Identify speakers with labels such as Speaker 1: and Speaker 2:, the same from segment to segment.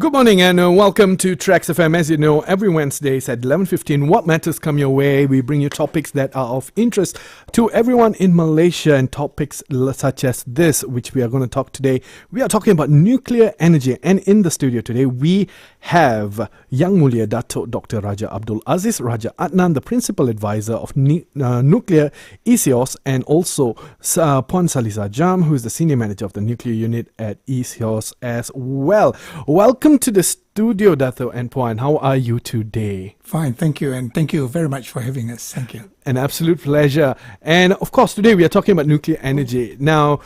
Speaker 1: Good morning and welcome to TRAXXfm. As you know, every Wednesdays at 11:15, What Matters come your way. We bring you topics that are of interest to everyone in Malaysia, and topics such as this, which we are going to talk today. We are talking about nuclear energy, and in the studio today we have Yang Mulia Dato Dr. Raja Abdul Aziz Raja Adnan, the Principal Advisor of Nuclear eCEOs, and also Puan Saliza Jam, who is the Senior Manager of the Nuclear Unit at eCEOs as well. Welcome to the studio, Dato and Puan. How are you today?
Speaker 2: Fine, thank you, and thank you very much for having us. Thank you.
Speaker 1: An absolute pleasure. And of course, today we are talking about nuclear energy. Now,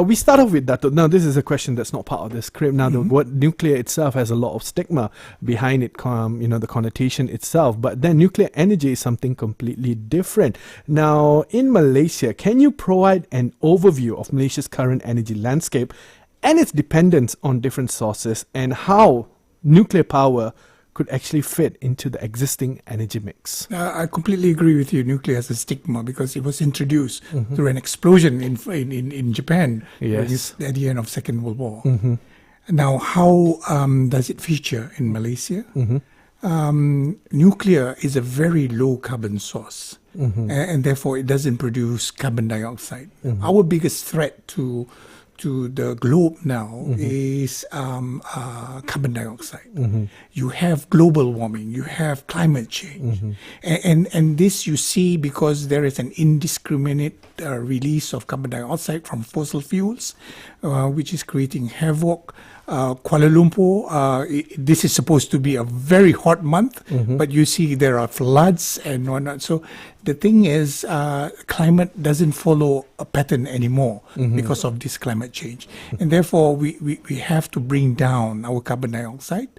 Speaker 1: we start off with Dato. Now, this is a question that's not part of the script. Now, the word nuclear itself has a lot of stigma behind it, the connotation itself. But then nuclear energy is something completely different. Now, in Malaysia, can you provide an overview of Malaysia's current energy landscape and its dependence on different sources, and how nuclear power could actually fit into the existing energy mix?
Speaker 2: I completely agree with you. Nuclear has a stigma because it was introduced through an explosion in Japan
Speaker 1: Yes.
Speaker 2: at the end of Second World War. Now, how does it feature in Malaysia? Nuclear is a very low carbon source, and therefore it doesn't produce carbon dioxide. Our biggest threat to the globe now is carbon dioxide. You have global warming, you have climate change, and this you see because there is an indiscriminate release of carbon dioxide from fossil fuels, which is creating havoc. Kuala Lumpur, this is supposed to be a very hot month, but you see there are floods and whatnot. So the thing is, climate doesn't follow a pattern anymore because of this climate change. And therefore, we have to bring down our carbon dioxide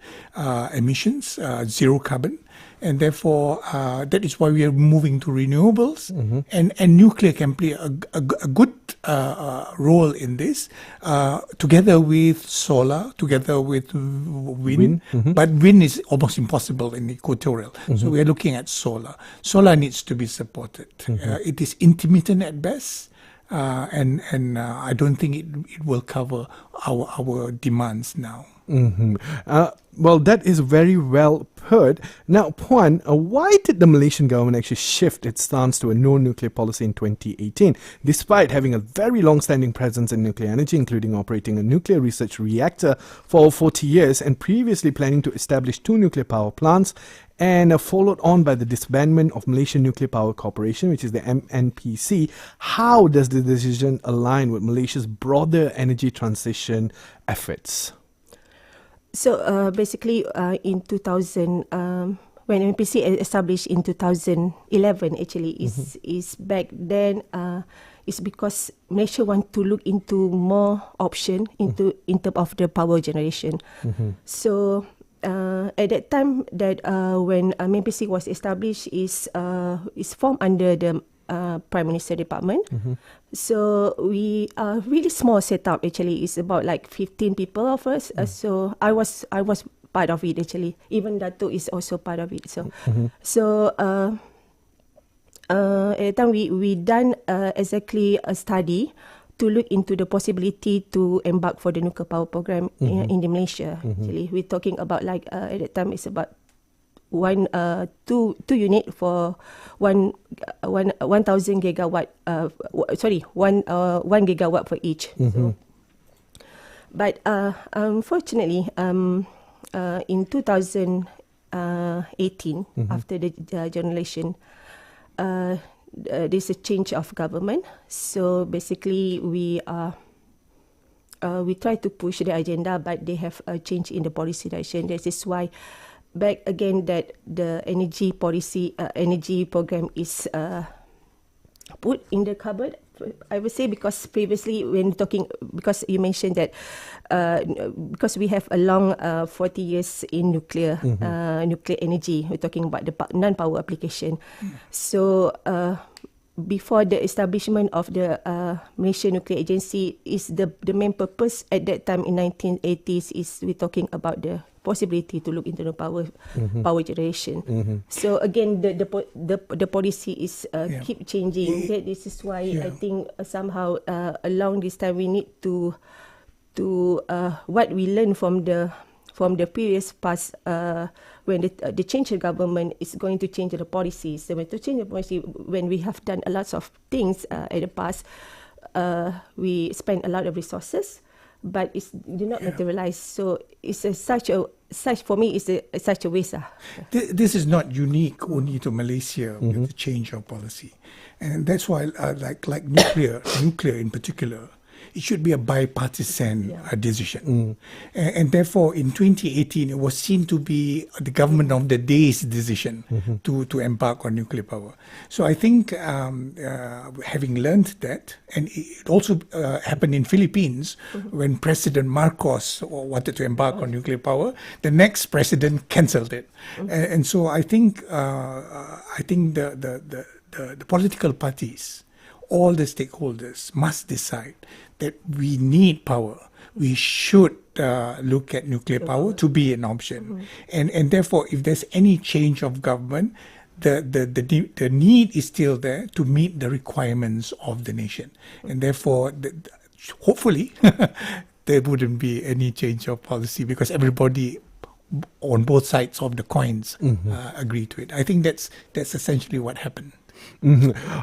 Speaker 2: emissions, zero carbon. And therefore, that is why we are moving to renewables, and nuclear can play a good role in this, together with solar, together with wind. But wind is almost impossible in equatorial. So we are looking at solar. Solar needs to be supported. It is intermittent at best. And I don't think it will cover our demands now.
Speaker 1: Well, that is very well put. Now, Puan, why did the Malaysian government actually shift its stance to a no-nuclear policy in 2018, despite having a very long-standing presence in nuclear energy, including operating a nuclear research reactor for 40 years and previously planning to establish 2 nuclear power plants, and followed on by the disbandment of Malaysian Nuclear Power Corporation, which is the MNPC? How does the decision align with Malaysia's broader energy transition efforts?
Speaker 3: So basically, in 2000, when MPC established in 2011, actually is back then. It's because Malaysia want to look into more option in terms of the power generation. So at that time, that when MPC was established, is formed under the Prime Minister Department. So we are really small setup actually. It's about like 15 people of us. So I was part of it actually. Even Dato is also part of it. So at the time we done exactly a study to look into the possibility to embark for the nuclear power program in Malaysia. Actually, we're talking about like at that time it's about two unit for 1,000 gigawatt. One gigawatt for each. So, but unfortunately, in 2018, after the generation, there's a change of government. So basically, we try to push the agenda, but they have a change in the policy direction. This is why, back again, that the energy policy, energy program is put in the cupboard. I would say because previously when talking, because you mentioned that because we have a long 40 years in nuclear energy, we're talking about the non-power application. So before the establishment of the Malaysian Nuclear Agency, is the main purpose at that time in 1980s is we're talking about the possibility to look into the power generation. So again, the policy is keep changing. This is why I think somehow along this time we need to what we learn from the from the previous past, when the change of government is going to change the policies. So when to change the policy, when we have done a lot of things in the past, we spend a lot of resources, but it did not materialize. So it's for me, it's such a waste.
Speaker 2: This is not unique only to Malaysia with the change of policy, and that's why, like nuclear in particular, it should be a bipartisan decision. And therefore, in 2018, it was seen to be the government of the day's decision to embark on nuclear power. So I think having learned that, and it also happened in Philippines when President Marcos wanted to embark on nuclear power, the next president cancelled it. And so I think the political parties, all the stakeholders must decide that we need power. We should look at nuclear power to be an option. And therefore, if there's any change of government, the need is still there to meet the requirements of the nation. And therefore, hopefully, there wouldn't be any change of policy because everybody on both sides of the coins agree to it. I think that's essentially what happened.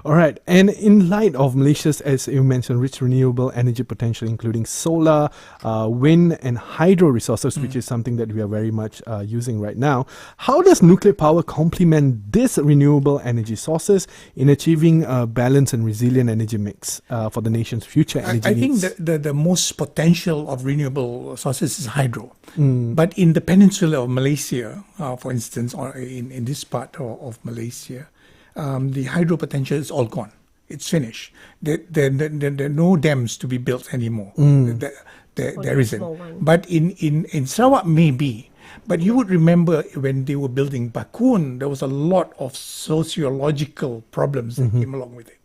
Speaker 1: All right. And in light of Malaysia's, as you mentioned, rich renewable energy potential, including solar, wind and hydro resources, which is something that we are very much using right now, how does nuclear power complement these renewable energy sources in achieving a balanced and resilient energy mix for the nation's future energy needs?
Speaker 2: I think the most potential of renewable sources is hydro. But in the peninsula of Malaysia, for instance, or in this part of Malaysia, the hydro potential is all gone. It's finished. There are no dams to be built anymore. There isn't. But in Sarawak, maybe. But you would remember when they were building Bakun, there was a lot of sociological problems that came along with it.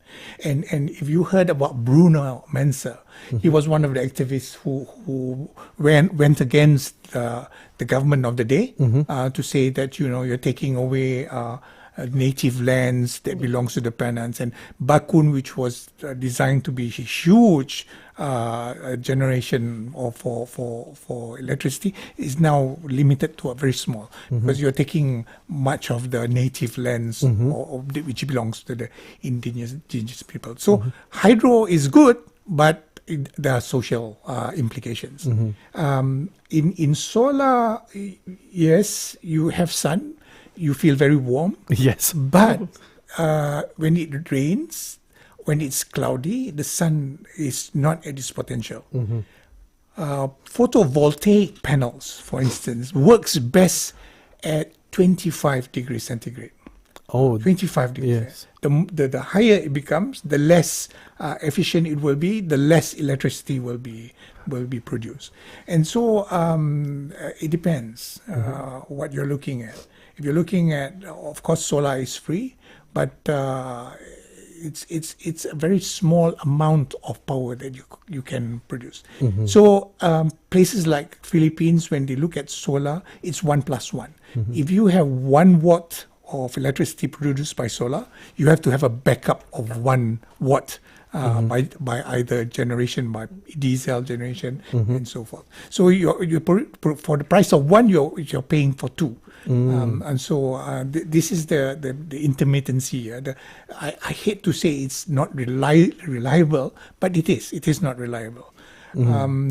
Speaker 2: And if you heard about Bruno Mensa, he was one of the activists who went against the government of the day to say that, you're taking away native lands that belongs to the Penans, and Bakun, which was designed to be a huge generation for electricity, is now limited to a very small, because you're taking much of the native lands which belongs to the indigenous people. So hydro is good, but there are social implications. In solar, yes, you have sun. You feel very warm. Yes. But when it rains, when it's cloudy, the sun is not at its potential. Photovoltaic panels, for instance, works best at 25 degrees centigrade. Oh, 25 degrees. Yes. The higher it becomes, the less efficient it will be, the less electricity will be produced. And so it depends what you're looking at. If you're looking at, of course, solar is free, but it's a very small amount of power that you can produce. So places like Philippines, when they look at solar, it's 1+1. If you have 1 watt of electricity produced by solar, you have to have a backup of 1 watt by either generation, by diesel generation, and so forth. So you for the price of 1, you're paying for 2. And so this is the intermittency. I hate to say it's not reliable, but it is not reliable.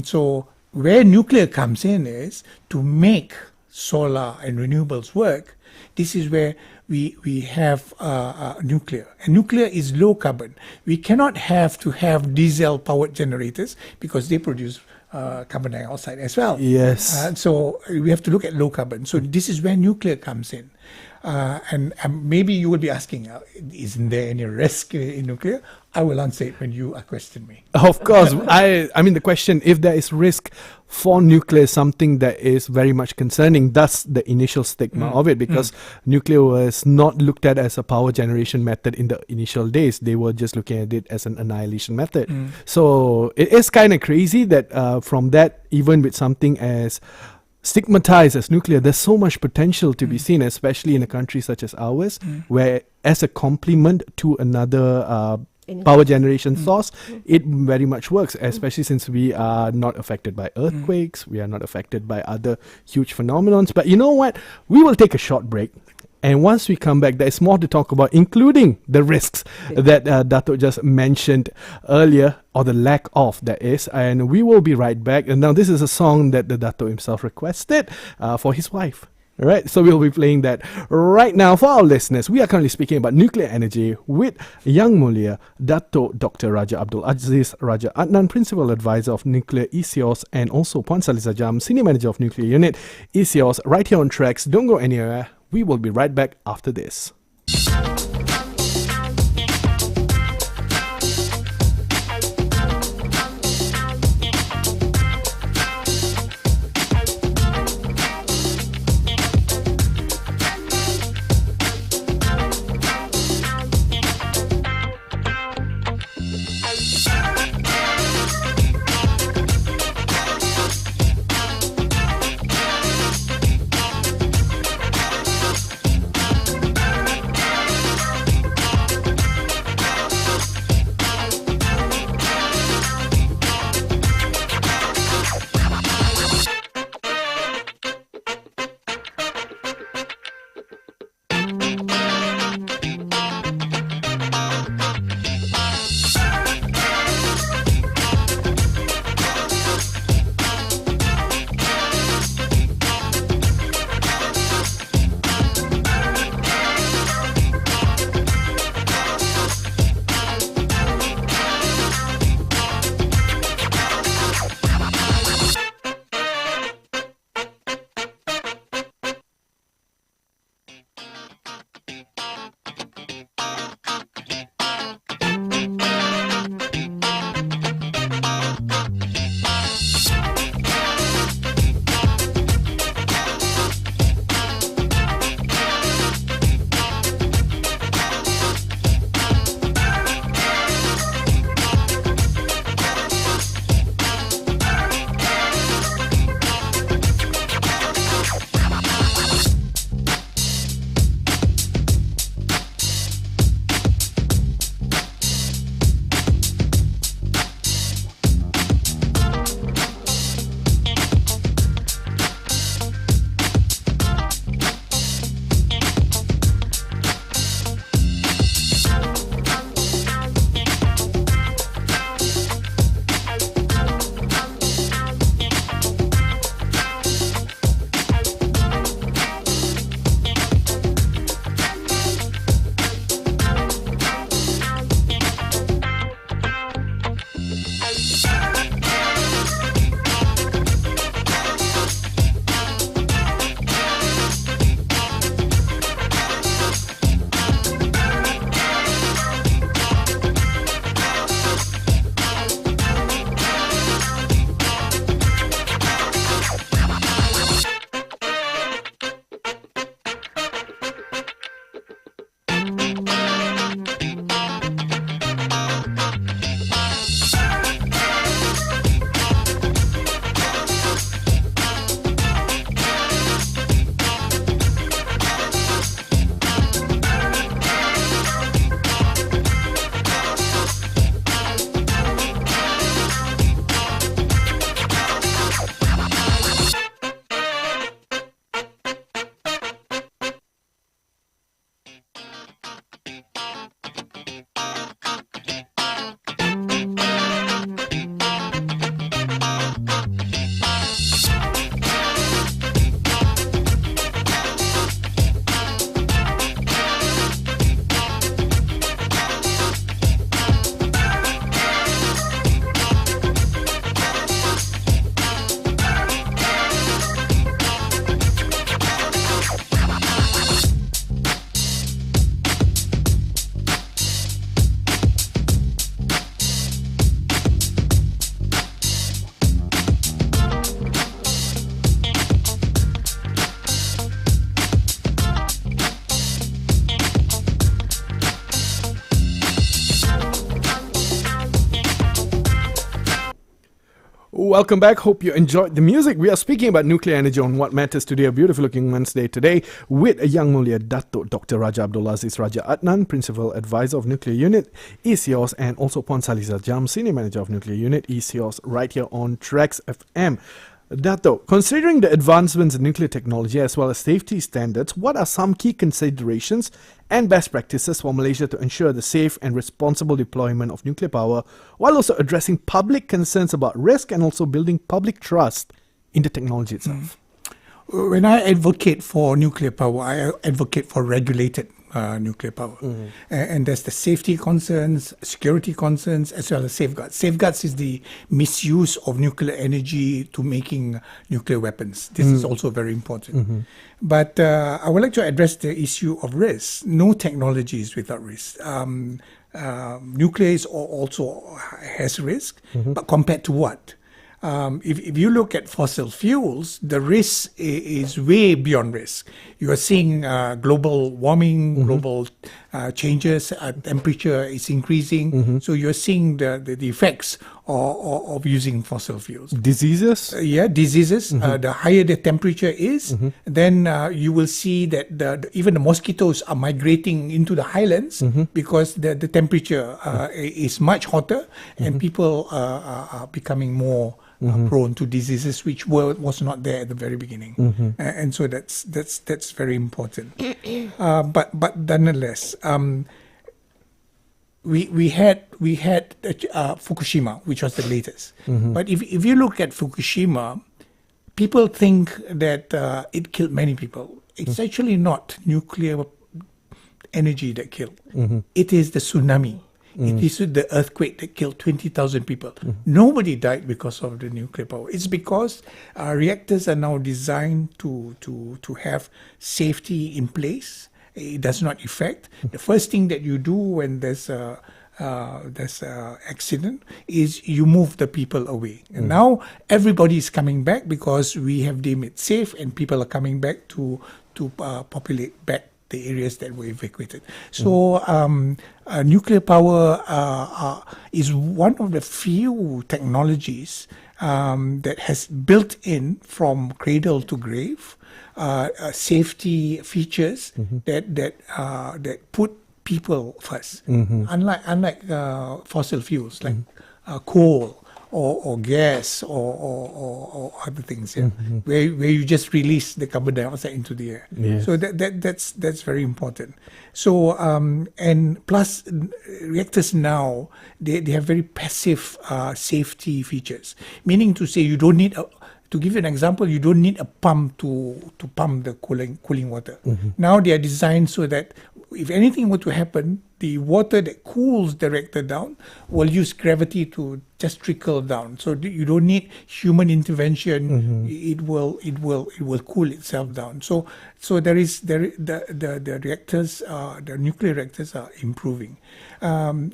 Speaker 2: So where nuclear comes in is to make solar and renewables work. This is where we have nuclear. And nuclear is low carbon. We cannot have diesel powered generators because they produce carbon dioxide as well. Yes. So we have to look at low carbon. So this is where nuclear comes in. And maybe you will be asking, isn't there any risk in nuclear? I will answer it when you question me. Of course. I mean, the question, if there is risk for nuclear, is something that is very much concerning. That's the initial stigma of it, because nuclear was not looked at as a power generation method in the initial days. They were just looking at it as an annihilation method. So it is kind of crazy that from that, even with something as stigmatized as nuclear, there's so much potential to be seen, especially in a country such as ours, where as a complement to another
Speaker 1: power generation source, it very much works, especially since we are not affected by earthquakes, we are not affected by other huge phenomenons. But you know what? We will take a short break. And once we come back, there's more to talk about, including the risks that Dato just mentioned earlier, or the lack of, that is. And we will be right back. And now this is a song that the Dato himself requested for his wife. All right, so we'll be playing that right now for our listeners. We are currently speaking about nuclear energy with Yang Mulia, Dato Dr. Raja Abdul Aziz Raja Adnan, Principal Advisor of Nuclear eCEOs, and also Puan Saliza Jam, Senior Manager of Nuclear Unit eCEOs, right here on Tracks. Don't go anywhere. We will be right back after this. Welcome back. Hope you enjoyed the music. We are speaking about nuclear energy on What Matters today, a beautiful looking Wednesday today, with a young Mulia Dato, Dr. Raja Abdul Aziz Raja Adnan, Principal Advisor of Nuclear Unit, eCEOs, and also Puan Saliza Jam, Senior Manager of Nuclear Unit, eCEOs, right here on TRAXXfm. Dato, considering the advancements in nuclear technology as well as safety standards, what are some key considerations and best practices for Malaysia to ensure the safe and responsible deployment of nuclear power, while also addressing public concerns about risk and also building public trust in the technology itself?
Speaker 2: When I advocate for nuclear power, I advocate for regulated nuclear power. And there's the safety concerns, security concerns, as well as safeguards. Safeguards is the misuse of nuclear energy to making nuclear weapons. This is also very important. But I would like to address the issue of risk. No technology is without risk. Nuclear is also has risk, but compared to what? If you look at fossil fuels, the risk is way beyond risk. You are seeing global warming, global changes, temperature is increasing. So you're seeing the effects of using fossil fuels.
Speaker 1: Diseases?
Speaker 2: Diseases. The higher the temperature is, then you will see that even the mosquitoes are migrating into the highlands because the temperature is much hotter, and people are becoming more prone to diseases which was not there at the very beginning, and so that's very important. But nonetheless, we had Fukushima, which was the latest. But if you look at Fukushima, people think that it killed many people. It's actually not nuclear energy that killed. It is the tsunami. It is the earthquake that killed 20,000 people. Nobody died because of the nuclear power. It's because reactors are now designed to have safety in place. It does not affect. The first thing that you do when there's a accident is you move the people away. And now everybody is coming back because we have deemed it safe, and people are coming back to populate back the areas that were evacuated. So nuclear power is one of the few technologies that has built in from cradle to grave safety features that put people first. Unlike fossil fuels like coal or gas or other things, where you just release the carbon dioxide into the air. So that's very important. So and plus reactors now they have very passive safety features, meaning to say you don't need to give you an example, you don't need a pump to pump the cooling water. Now they are designed so that if anything were to happen, the water that cools the reactor down will use gravity to just trickle down. So you don't need human intervention. It will cool itself down. So the reactors, the nuclear reactors are improving.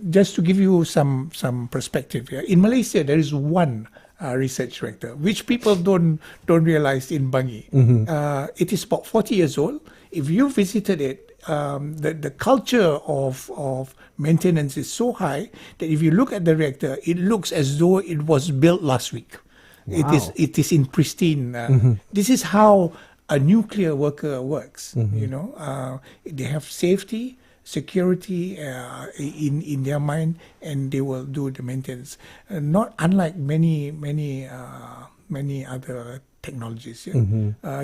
Speaker 2: Just to give you some perspective here, in Malaysia there is one research reactor, which people don't realize in Bangi. It is about 40 years old. If you visited it, the culture of maintenance is so high that if you look at the reactor, it looks as though it was built last week. Wow. It is in pristine. This is how a nuclear worker works. You know, they have safety, security in their mind, and they will do the maintenance. Not unlike many other technologies.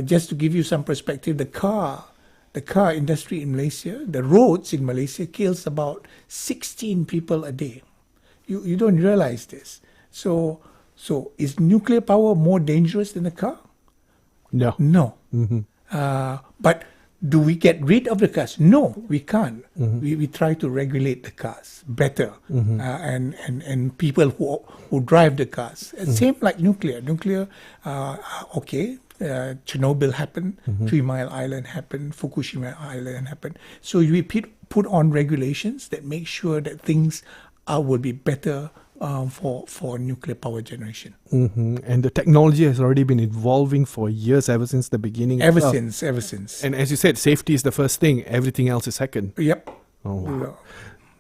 Speaker 2: Just to give you some perspective, the car industry in Malaysia, the roads in Malaysia kills about 16 people a day. You don't realize this. So is nuclear power more dangerous than a car? No. But do we get rid of the cars? No, we can't. We try to regulate the cars better, and people who drive the cars. Same like nuclear. Okay. Chernobyl happened, 3 Mile Island happened, Fukushima Island happened. So we put on regulations that make sure that things will be better for nuclear power generation.
Speaker 1: And the technology has already been evolving for years, ever since the beginning.
Speaker 2: Ever since.
Speaker 1: And as you said, safety is the first thing. Everything else is second.
Speaker 2: Yep.
Speaker 1: Oh, wow.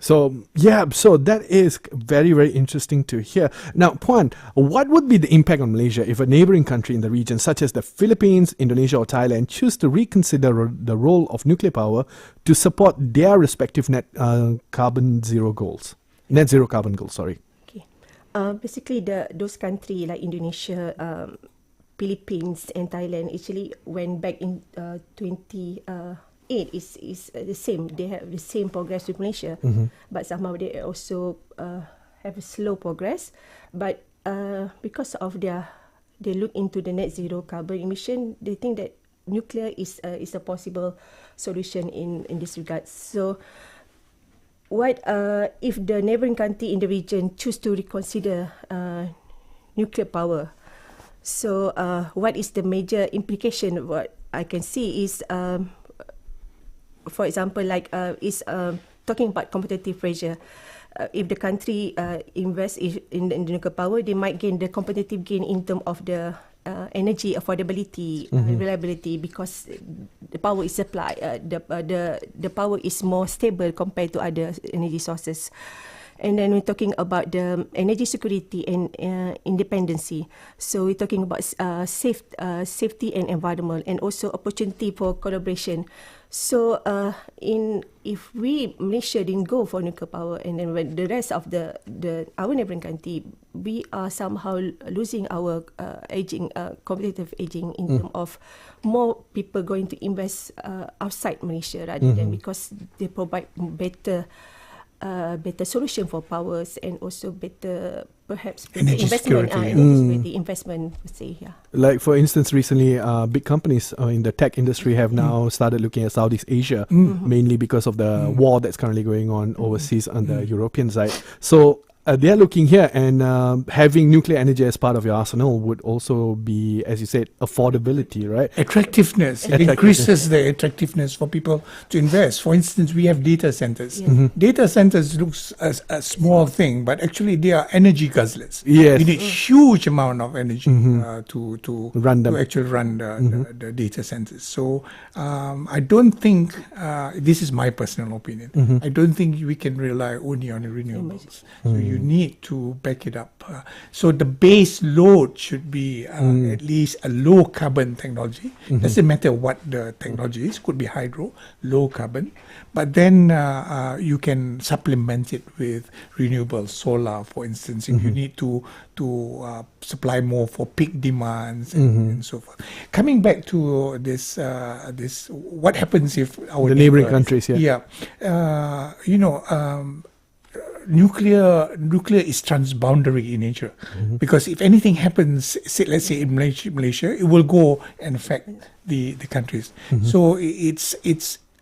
Speaker 1: So that is very, very interesting to hear. Now, Puan, what would be the impact on Malaysia if a neighboring country in the region, such as the Philippines, Indonesia, or Thailand, choose to reconsider the role of nuclear power to support their respective net zero carbon goals?
Speaker 3: Okay. Basically, those countries like Indonesia, Philippines, and Thailand actually went back in 2008 is the same. They have the same progress with Malaysia, but somehow they also have a slow progress. But because of they look into the net zero carbon emission, they think that nuclear is a possible solution in this regard. So, what if the neighboring country in the region choose to reconsider nuclear power? So, what is the major implication? What I can see is, for example, like talking about competitive pressure. If the country invests in the nuclear power, they might gain the competitive gain in terms of the energy affordability, reliability, because the power is supplied. The power is more stable compared to other energy sources. And then we're talking about the energy security and independency. So we're talking about safety and environment, and also opportunity for collaboration. So if we Malaysia didn't go for nuclear power, and then when the rest of our neighboring country, we are somehow losing our competitive edging in terms of more people going to invest outside Malaysia rather than, because they provide better solution for powers, and also better investment, say, yeah.
Speaker 1: Like for instance, recently big companies in the tech industry have now started looking at Southeast Asia, mainly because of the war that's currently going on overseas on the European side. So they're looking here, and having nuclear energy as part of your arsenal would also be, as you said, affordability, right?
Speaker 2: Attractiveness. It increases the attractiveness for people to invest. For instance, we have data centers. Data centers looks as a small thing, but actually they are energy guzzlers.
Speaker 1: Yes.
Speaker 2: You need huge amount of energy to
Speaker 1: run them.
Speaker 2: To actually run the data centers. So I don't think, this is my personal opinion, I don't think we can rely only on the renewables. So you need to back it up. So the base load should be at least a low carbon technology. Doesn't matter what the technology is. Could be hydro, low carbon. But then you can supplement it with renewable solar, for instance, if you need to supply more for peak demands and so forth. Coming back to this, what happens if our
Speaker 1: the neighboring countries?
Speaker 2: Nuclear is transboundary in nature, because if anything happens, let's say in Malaysia, it will go and affect the countries. So it's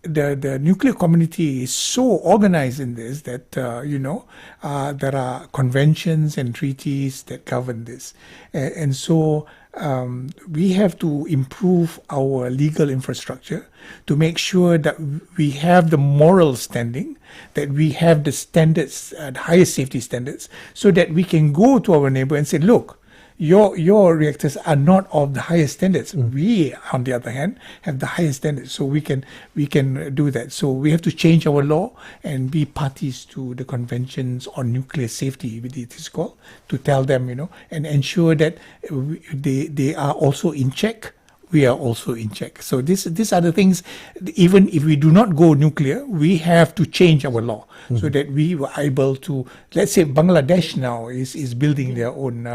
Speaker 2: the nuclear community is so organized in this that there are conventions and treaties that govern this, and so we have to improve our legal infrastructure to make sure that we have the moral standing, that we have the standards, the highest safety standards, so that we can go to our neighbor and say, look, your reactors are not of the highest standards. We, on the other hand, have the highest standards, so we can do that. So we have to change our law and be parties to the conventions on nuclear safety, it is called, to tell them, and ensure that they are also in check. We are also in check. So these are the things. Even if we do not go nuclear, we have to change our law so that we were able to. Let's say Bangladesh now is building their own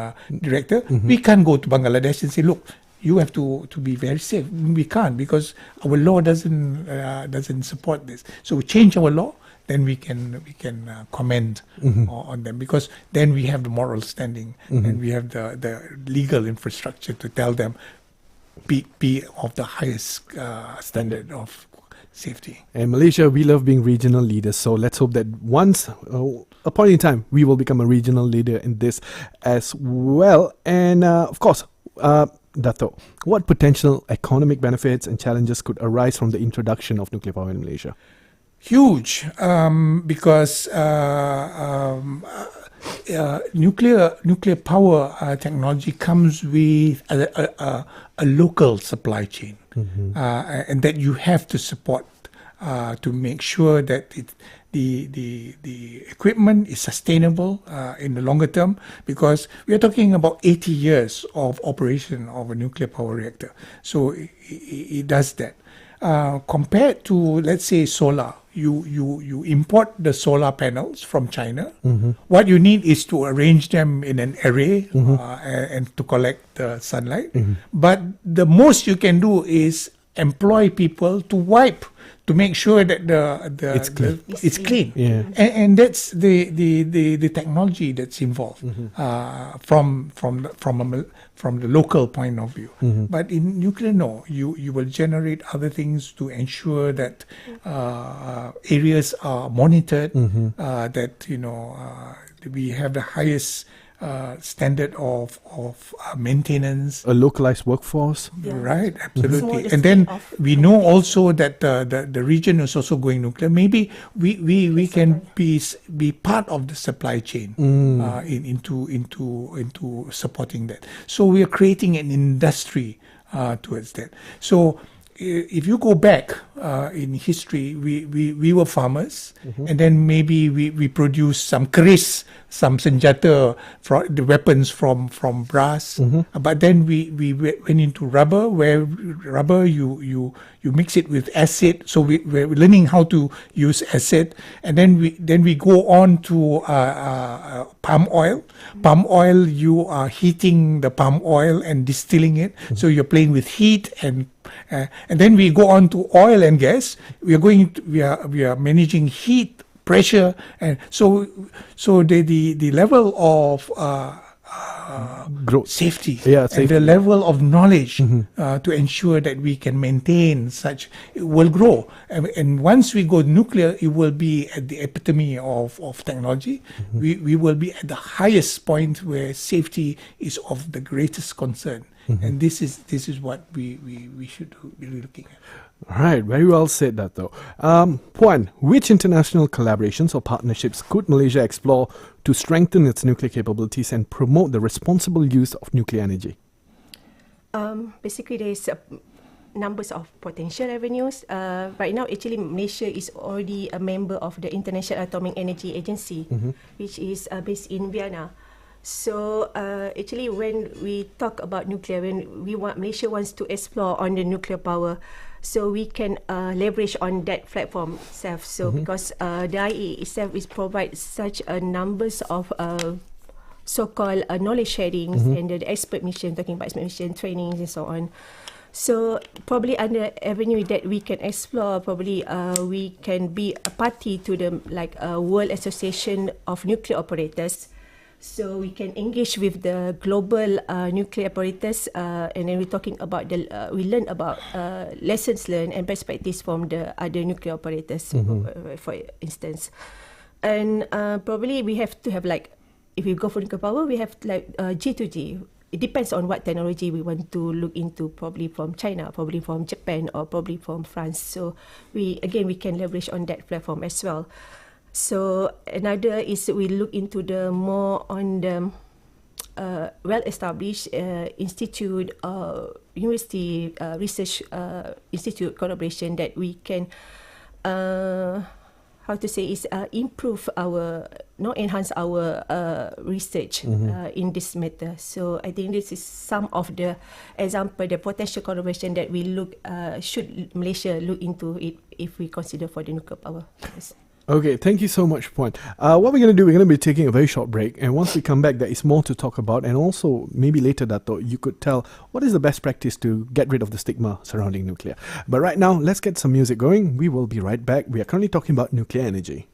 Speaker 2: reactor. We can't go to Bangladesh and say, look, you have to be very safe. We can't, because our law doesn't support this. So we change our law. Then we can comment on them, because then we have the moral standing and we have the legal infrastructure to tell them. Be of the highest standard of safety.
Speaker 1: And Malaysia, we love being regional leaders. So let's hope that once, a point in time, we will become a regional leader in this as well. And of course, Dato, what potential economic benefits and challenges could arise from the introduction of nuclear power in Malaysia?
Speaker 2: Huge, because nuclear power technology comes with a local supply chain, and that you have to support to make sure that the equipment is sustainable in the longer term, because we are talking about 80 years of operation of a nuclear power reactor. So it does that. Compared to, let's say, solar, you import the solar panels from China. What you need is to arrange them in an array and to collect the sunlight. But the most you can do is employ people to wipe, to make sure that it's clean.
Speaker 1: Yeah.
Speaker 2: And that's the technology that's involved from the local point of view. But in nuclear, no, you will generate other things to ensure that areas are monitored, that we have the highest standard of maintenance.
Speaker 1: A localized workforce.
Speaker 3: Yeah.
Speaker 2: Right,
Speaker 3: Small
Speaker 2: absolutely.
Speaker 3: estate
Speaker 2: And then
Speaker 3: of-
Speaker 2: we know also that the region is also going nuclear. Maybe we can be part of the supply chain into supporting that. So we are creating an industry towards that. So if you go back in history, we were farmers, and then maybe we produced some keris, some senjata, the weapons from brass. But then we went into rubber, where rubber you mix it with acid. So we're learning how to use acid, and then we go on to palm oil. Palm oil, you are heating the palm oil and distilling it. So you're playing with heat, and then we go on to oil and gas. We are managing heat, pressure, and so the level of
Speaker 1: Growth.
Speaker 2: safety,
Speaker 1: Yeah,
Speaker 2: and the level of knowledge to ensure that we can maintain such, it will grow. And once we go nuclear, it will be at the epitome of technology. We will be at the highest point where safety is of the greatest concern. And this is what we should be looking at.
Speaker 1: All right, very well said, Dato. Puan, which international collaborations or partnerships could Malaysia explore to strengthen its nuclear capabilities and promote the responsible use of nuclear energy?
Speaker 3: Basically, there is numbers of potential avenues. Right now, actually, Malaysia is already a member of the International Atomic Energy Agency, which is based in Vienna. So actually, when we talk about nuclear, when Malaysia wants to explore on the nuclear power, so we can leverage on that platform itself. So because the IAEA itself is provide such a numbers of so-called knowledge sharings and the expert mission, talking about expert mission trainings and so on. So probably under avenue that we can explore, probably we can be a party to the World Association of Nuclear Operators. So we can engage with the global nuclear operators, and then we're talking about we learn about lessons learned and best practice from the other nuclear operators, for instance. And probably we have to have if we go for nuclear power, we have G2G. It depends on what technology we want to look into, probably from China, probably from Japan, or probably from France. So we can leverage on that platform as well. So another is we look into the more on the well-established institute, university, research institute collaboration that we can, improve enhance our research in this matter. So I think this is some of the example, the potential collaboration that we should Malaysia look into it if we consider for the nuclear power. Yes.
Speaker 1: Okay, thank you so much, Puan. What we're going to do, we're going to be taking a very short break, and once we come back, there is more to talk about, and also maybe later, Dato, you could tell what is the best practice to get rid of the stigma surrounding nuclear. But right now, let's get some music going. We will be right back. We are currently talking about nuclear energy.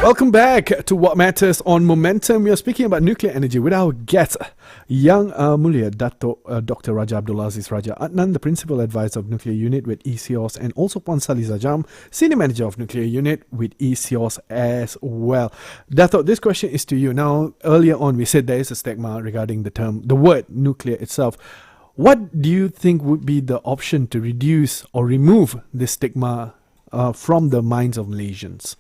Speaker 1: Welcome back to What Matters on Momentum. We are speaking about nuclear energy with our guest, Yang Mulia Dato, Dr. Raja Abdul Aziz Raja Adnan, the Principal Advisor of Nuclear Unit with eCEOs, and also Puan Saliza Jam, Senior Manager of Nuclear Unit with eCEOs as well. Dato, this question is to you. Now, earlier on, we said there is a stigma regarding the word nuclear itself. What do you think would be the option to reduce or remove this stigma from the minds of Malaysians?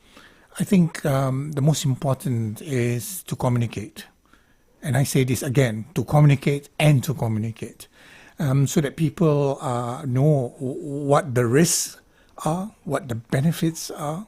Speaker 2: I think the most important is to communicate. And I say this again, to communicate and to communicate. So that people know what the risks are, what the benefits are,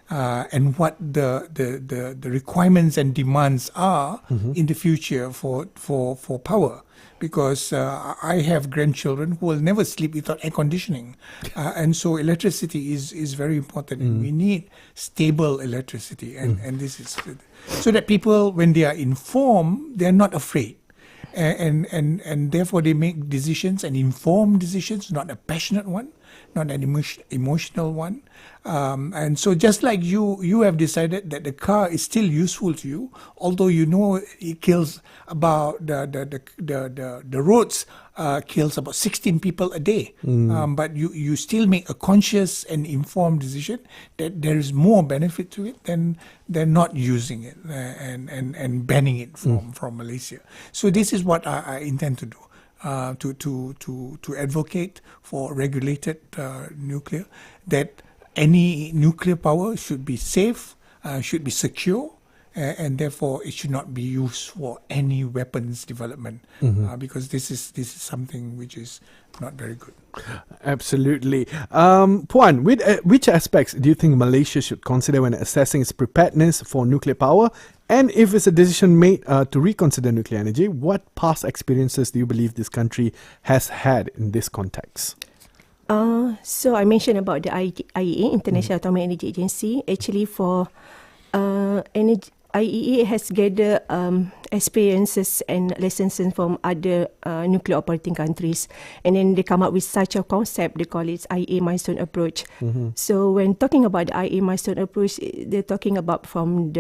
Speaker 2: and what the requirements and demands are in the future for power. Because I have grandchildren who will never sleep without air conditioning. And so electricity is very important. And we need stable electricity. And this is so that people, when they are informed, they are not afraid. And therefore they make decisions, and informed decisions, not a passionate one, not an emotional one. And so just like you have decided that the car is still useful to you, although you know it kills about the roads kills about 16 people a day. But you still make a conscious and informed decision that there is more benefit to it than not using it and banning it from Malaysia. So this is what I intend to do. To advocate for regulated nuclear, that any nuclear power should be safe, should be secure, and therefore it should not be used for any weapons development, because this is something which is not very good.
Speaker 1: Absolutely. Puan, which aspects do you think Malaysia should consider when assessing its preparedness for nuclear power? And if it's a decision made to reconsider nuclear energy, what past experiences do you believe this country has had in this context?
Speaker 3: So I mentioned about the IEA, International Atomic Energy Agency. Actually, for IEA has gathered experiences and lessons from other nuclear operating countries, and then they come up with such a concept. They call it IEA milestone approach. So when talking about the IEA milestone approach, they're talking about from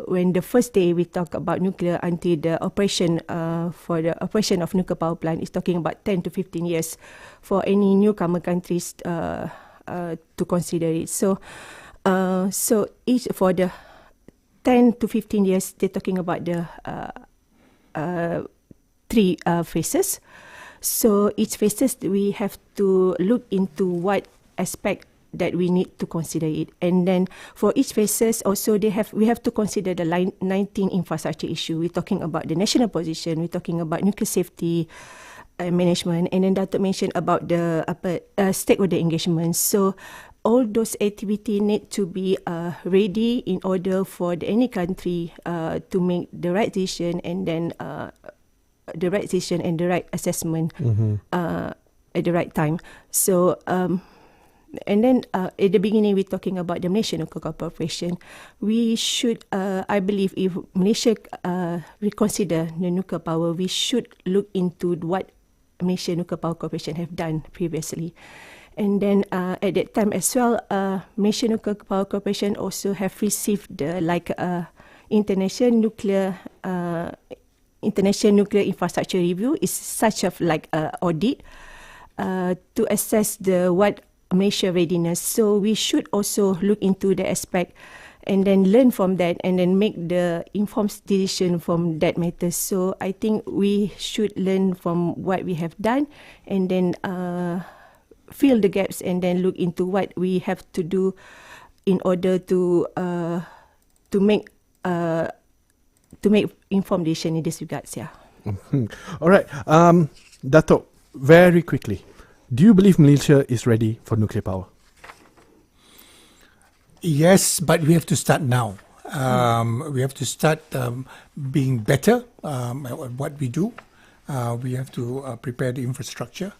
Speaker 3: when the first day we talk about nuclear until the operation for the operation of nuclear power plant is talking about 10 to 15 years for any newcomer countries to consider it. So each for the 10 to 15 years, they're talking about the three phases. So each phases, we have to look into what aspect that we need to consider it. And then for each phases, also we have to consider the 19 infrastructure issue. We're talking about the national position, we're talking about nuclear safety management, and then Dato mentioned about the stakeholder engagement. So all those activities need to be ready in order for any country to make the right decision, and then the right decision and the right assessment at the right time. So and then at the beginning we're talking about the Malaysian Nuclear Corporation. We should, I believe, if Malaysia reconsider the nuclear power, we should look into what Malaysian Nuclear Power Corporation have done previously. And then at that time as well, Malaysian Nuclear Power Corporation also have received the International Nuclear Infrastructure Review. Is such of audit to assess what Malaysia readiness. So we should also look into the aspect and then learn from that, and then make the informed decision from that matter. So I think we should learn from what we have done, and then fill the gaps, and then look into what we have to do in order to make informed decision in this regards. Yeah.
Speaker 1: All right, Dato, very quickly, do you believe Malaysia is ready for nuclear power?
Speaker 2: Yes, but we have to start now. We have to start being better at what we do. We have to prepare the infrastructure.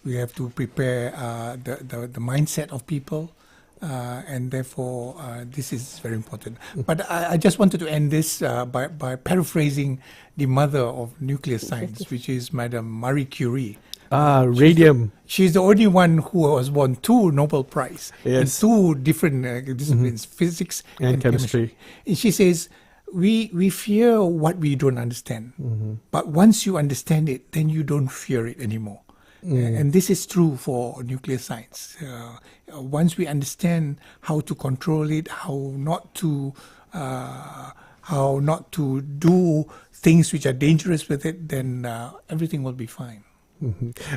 Speaker 2: We have to prepare the mindset of people, and therefore this is very important. But I just wanted to end this by paraphrasing the mother of nuclear science, which is Madame Marie Curie.
Speaker 1: Radium.
Speaker 2: She's the only one who was won 2 Nobel Prize in
Speaker 1: Yes.
Speaker 2: 2 different disciplines, physics
Speaker 1: And chemistry.
Speaker 2: And she says, we fear what we don't understand. But once you understand it, then you don't fear it anymore. And this is true for nuclear science. Once we understand how to control it, how not to do things which are dangerous with it, then everything will be fine.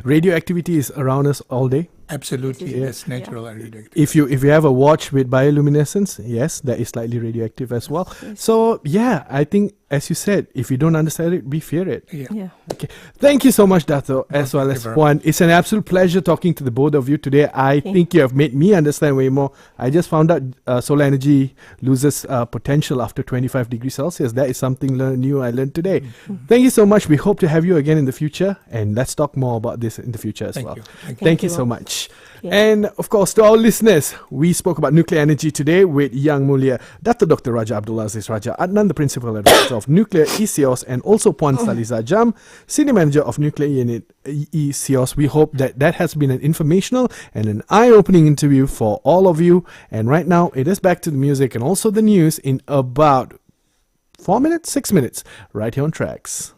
Speaker 1: Radioactivity is around us all day.
Speaker 2: Absolutely,
Speaker 3: Yeah.
Speaker 2: that's natural radioactivity.
Speaker 1: If you have a watch with bioluminescence, yes, that is slightly radioactive as well.
Speaker 3: Yes.
Speaker 1: So yeah, I think as you said, if you don't understand it, we fear it.
Speaker 2: Yeah.
Speaker 3: Yeah.
Speaker 1: Okay. Thank you so much, Dato, as well
Speaker 2: thank
Speaker 1: as
Speaker 2: you very
Speaker 1: Puan. It's an absolute pleasure talking to the both of you today. I think you have made me understand way more. I just found out solar energy loses potential after 25 degrees Celsius. That is something new I learned today. Thank you so much. We hope to have you again in the future, and let's talk more about this in the future as
Speaker 2: Thank
Speaker 1: well.
Speaker 2: you. Thank you.
Speaker 1: Thank you
Speaker 3: you
Speaker 1: so
Speaker 3: all.
Speaker 1: much.
Speaker 3: Yeah.
Speaker 1: And of course, to our listeners, we spoke about nuclear energy today with Yang Mulia, Dato Dr. Raja Abdul Aziz Raja Adnan, the Principal Advisor of Nuclear eCEOs, and also Puan Saliza Jam, Senior Manager of Nuclear Unit eCEOs. We hope that has been an informational and an eye-opening interview for all of you. And right now, it is back to the music and also the news in about 6 minutes, right here on Tracks.